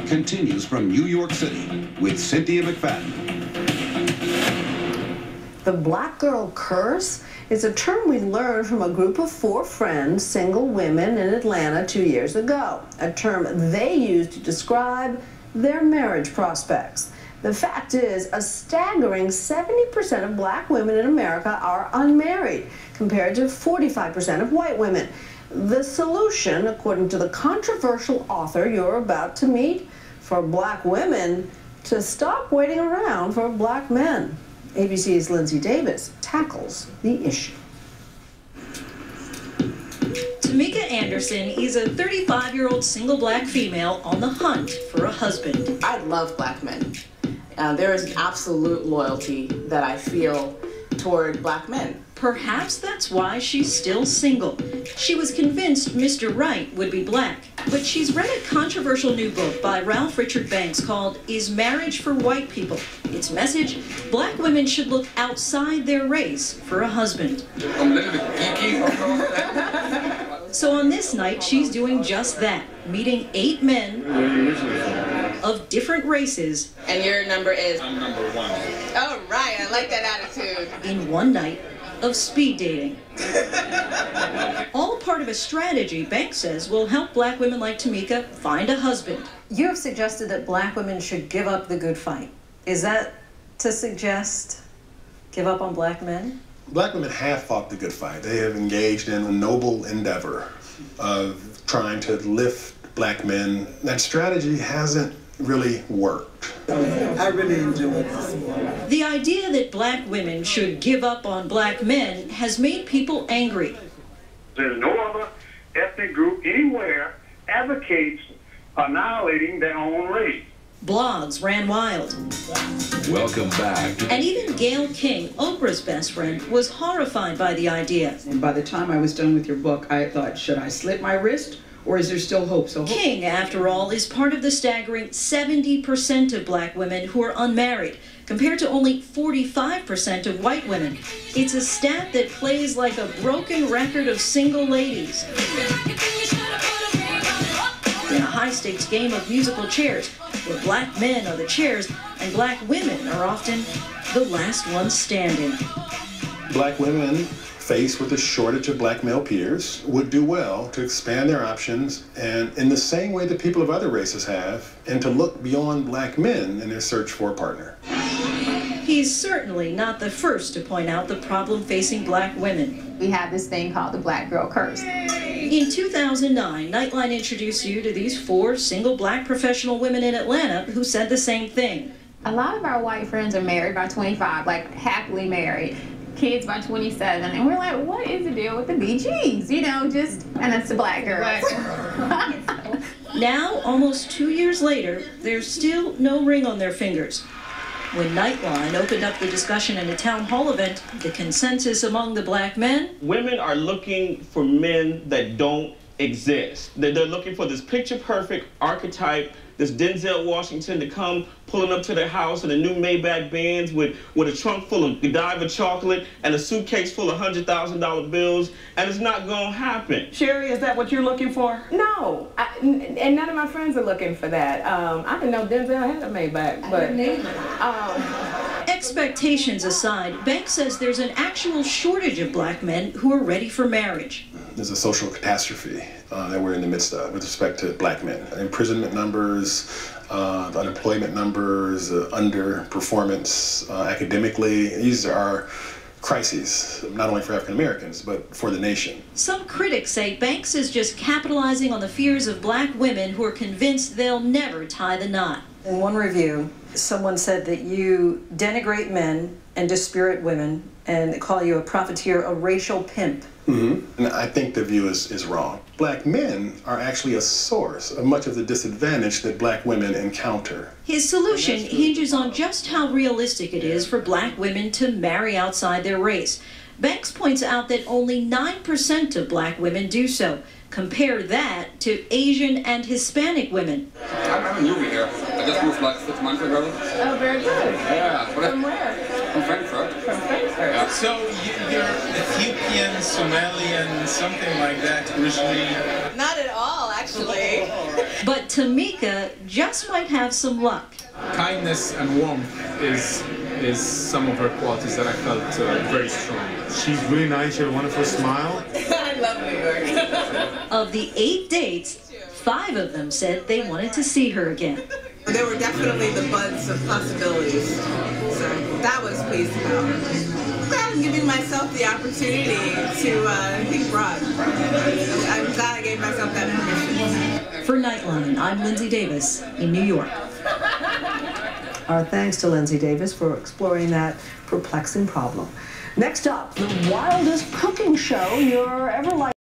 continues from New York City with Cynthia McFadden. The black girl curse is a term we learned from a group of 4 friends, single women in Atlanta 2 years ago, a term they used to describe their marriage prospects. The fact is, a staggering 70% of black women in America are unmarried, compared to 45% of white women. The solution, according to the controversial author you're about to meet, for black women to stop waiting around for black men. ABC's Lindsay Davis tackles the issue. Tamika Anderson is a 35-year-old single black female on the hunt for a husband. I love black men. There is an absolute loyalty that I feel toward black men. Perhaps that's why she's still single. She was convinced Mr. Right would be black, but she's read a controversial new book by Ralph Richard Banks called Is Marriage for White People? Its message, black women should look outside their race for a husband. I'm a little bit geeky. So on this night, she's doing just that, meeting 8 men of different races. And your number is? I'm number 1. Oh, right, I like that attitude. In one night of speed dating. All part of a strategy Banks says will help black women like Tamika find a husband. You have suggested that black women should give up the good fight. Is that to suggest give up on black men? Black women have fought the good fight. They have engaged in a noble endeavor of trying to lift black men. That strategy hasn't really worked. I really enjoyed this. The idea that black women should give up on black men has made people angry. There's no other ethnic group anywhere advocates annihilating their own race. Blogs ran wild. Welcome back. And even Gayle King, Oprah's best friend, was horrified by the idea. And by the time I was done with your book, I thought, should I slit my wrist? Or is there still hope? King, after all, is part of the staggering 70% of black women who are unmarried, compared to only 45% of white women. It's a stat that plays like a broken record of single ladies in a high-stakes game of musical chairs, where black men are the chairs and black women are often the last ones standing. Black women, faced with a shortage of black male peers, would do well to expand their options, and in the same way that people of other races have, and to look beyond black men in their search for a partner. He's certainly not the first to point out the problem facing black women. We have this thing called the black girl curse. In 2009, Nightline introduced you to these 4 single black professional women in Atlanta who said the same thing. A lot of our white friends are married by 25, like happily married. Kids by 27, and we're like, what is the deal with the BGs? You know, and it's the black girls. Now, almost 2 years later, there's still no ring on their fingers. When Nightline opened up the discussion in a town hall event, the consensus among the black men? Women are looking for men that don't exist. They're looking for this picture-perfect archetype, this Denzel Washington to come pulling up to their house in a new Maybach Benz with a trunk full of Godiva chocolate and a suitcase full of $100,000 bills, and it's not gonna happen. Sherry, is that what you're looking for? No, and none of my friends are looking for that. I didn't know Denzel had a Maybach, but... Expectations aside, Banks says there's an actual shortage of black men who are ready for marriage. There's a social catastrophe that we're in the midst of with respect to black men. Imprisonment numbers, the unemployment numbers, underperformance academically. These are crises, not only for African Americans, but for the nation. Some critics say Banks is just capitalizing on the fears of black women who are convinced they'll never tie the knot. In one review, someone said that you denigrate men and dispirit women and call you a profiteer, a racial pimp. And I think the view is wrong. Black men are actually a source of much of the disadvantage that black women encounter. His solution hinges on just how realistic it is for black women to marry outside their race. Banks points out that only 9% of black women do so. Compare that to Asian and Hispanic women. I'm new here. I just moved like 6 months ago. Oh, very good. Yeah. From where? From Frankfurt. From Frankfurt. Yeah. So you're Ethiopian, Somalian, something like that originally? Not at all, actually. But Tamika just might have some luck. Kindness and warmth is some of her qualities that I felt very strong. She's really nice. She had a wonderful smile. I love New York. Of the 8 dates, 5 of them said they wanted to see her again. There were definitely the buds of possibilities, so that was pleased about. I'm glad I'm giving myself the opportunity to think broad. I'm glad I gave myself that permission. For Nightline, I'm Lindsay Davis in New York. Our thanks to Lindsay Davis for exploring that perplexing problem. Next up, the wildest cooking show you're ever likely